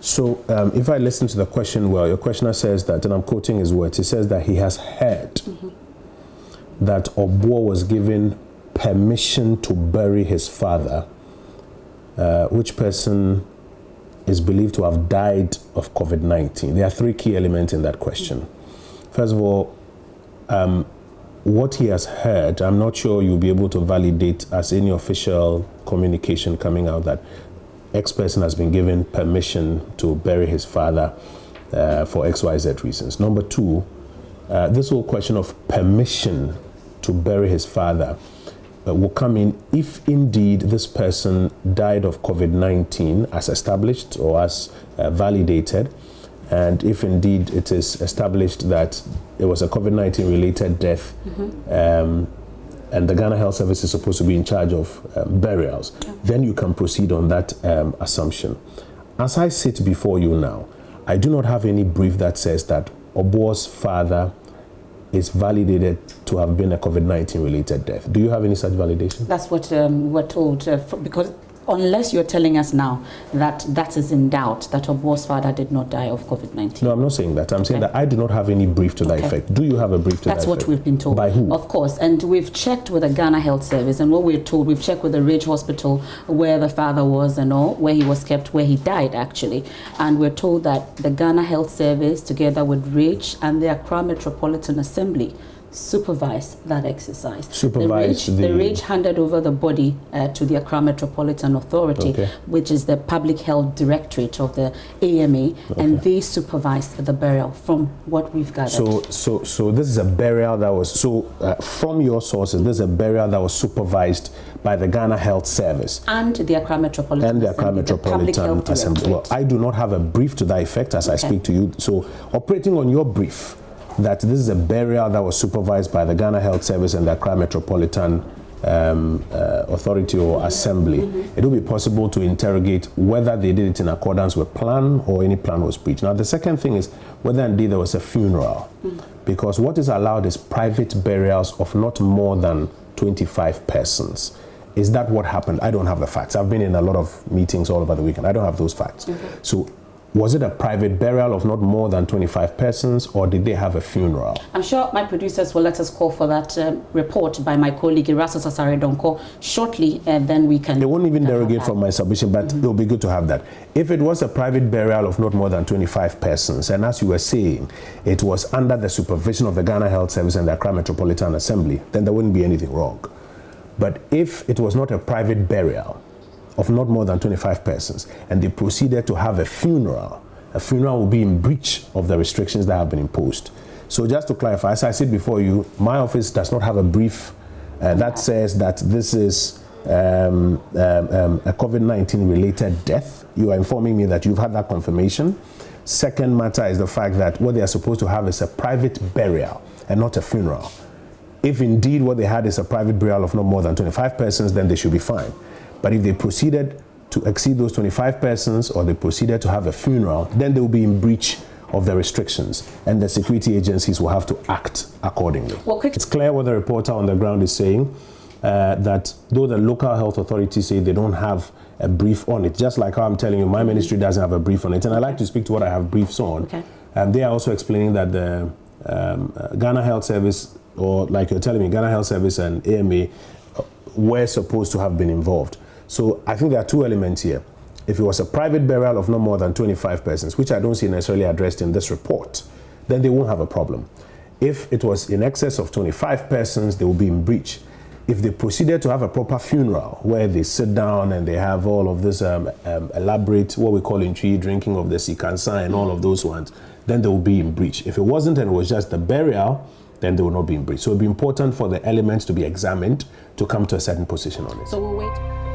So if I listen to the question well, your questioner says that, and I'm quoting his words, he says that he has heard that Obour was given permission to bury his father, which person is believed to have died of COVID-19. There are three key elements in that question. First of all, what he has heard, I'm not sure you'll be able to validate as any official communication coming out that X person has been given permission to bury his father for XYZ reasons. Number two, this whole question of permission to bury his father will come in if indeed this person died of COVID-19 as established or as validated, and if indeed it is established that it was a COVID-19 related death, and the Ghana Health Service is supposed to be in charge of burials, then you can proceed on that assumption. As I sit before you now, I do not have any brief that says that Obour's father is validated to have been a COVID-19 related death. Do you have any such validation? That's what we're told, because unless you're telling us now that that is in doubt, that Obour's father did not die of COVID-19. No, I'm not saying that. I'm saying that I do not have any brief to that effect. Do you have a brief to that effect? That's what we've been told. By who? Of course. And we've checked with the Ghana Health Service, and what we're told, we've checked with the Ridge Hospital where the father was and all, where he was kept, where he died actually. And we're told that the Ghana Health Service, together with Ridge and the Accra Metropolitan Assembly, supervise that exercise. The Ridge handed over the body to the Accra Metropolitan Authority, which is the Public Health Directorate of the AMA, and they supervised the burial from what we've gathered. So this is a burial that was, from your sources, this is a burial that was supervised by the Ghana Health Service. And the Accra Metropolitan Assembly. Well, I do not have a brief to that effect as I speak to you. So operating on your brief, that this is a burial that was supervised by the Ghana Health Service and the Accra Metropolitan Authority or Assembly, it will be possible to interrogate whether they did it in accordance with plan or any plan was breached. Now, the second thing is whether indeed there was a funeral, because what is allowed is private burials of not more than 25 persons. Is that what happened? I don't have the facts. I've been in a lot of meetings all over the weekend. I don't have those facts. So was it a private burial of not more than 25 persons, or did they have a funeral? I'm sure my producers will let us call for that report by my colleague Iraso Sasare-Donko shortly, and then we can... They won't even derogate from my submission, but it will be good to have that. If it was a private burial of not more than 25 persons, and as you were saying, it was under the supervision of the Ghana Health Service and the Accra Metropolitan Assembly, then there wouldn't be anything wrong. But if it was not a private burial of not more than 25 persons, and they proceeded to have a funeral will be in breach of the restrictions that have been imposed. So just to clarify, as I said before you, my office does not have a brief that says that this is a COVID-19 related death. You are informing me that you've had that confirmation. Second matter is the fact that what they are supposed to have is a private burial and not a funeral. If indeed what they had is a private burial of not more than 25 persons, then they should be fine. But if they proceeded to exceed those 25 persons, or they proceeded to have a funeral, then they will be in breach of the restrictions, and the security agencies will have to act accordingly. It's clear what the reporter on the ground is saying, that though the local health authorities say they don't have a brief on it, just like how I'm telling you, my ministry doesn't have a brief on it, and I like to speak to what I have briefs on. They are also explaining that the Ghana Health Service, or like you're telling me, Ghana Health Service and AMA were supposed to have been involved. So I think there are two elements here. If it was a private burial of no more than 25 persons, which I don't see necessarily addressed in this report, then they won't have a problem. If it was in excess of 25 persons, they will be in breach. If they proceeded to have a proper funeral where they sit down and they have all of this elaborate, what we call in tree drinking of the sikansa and all of those ones, then they will be in breach. If it wasn't and it was just the burial, then they will not be in breach. So it will be important for the elements to be examined to come to a certain position on it. So we'll wait.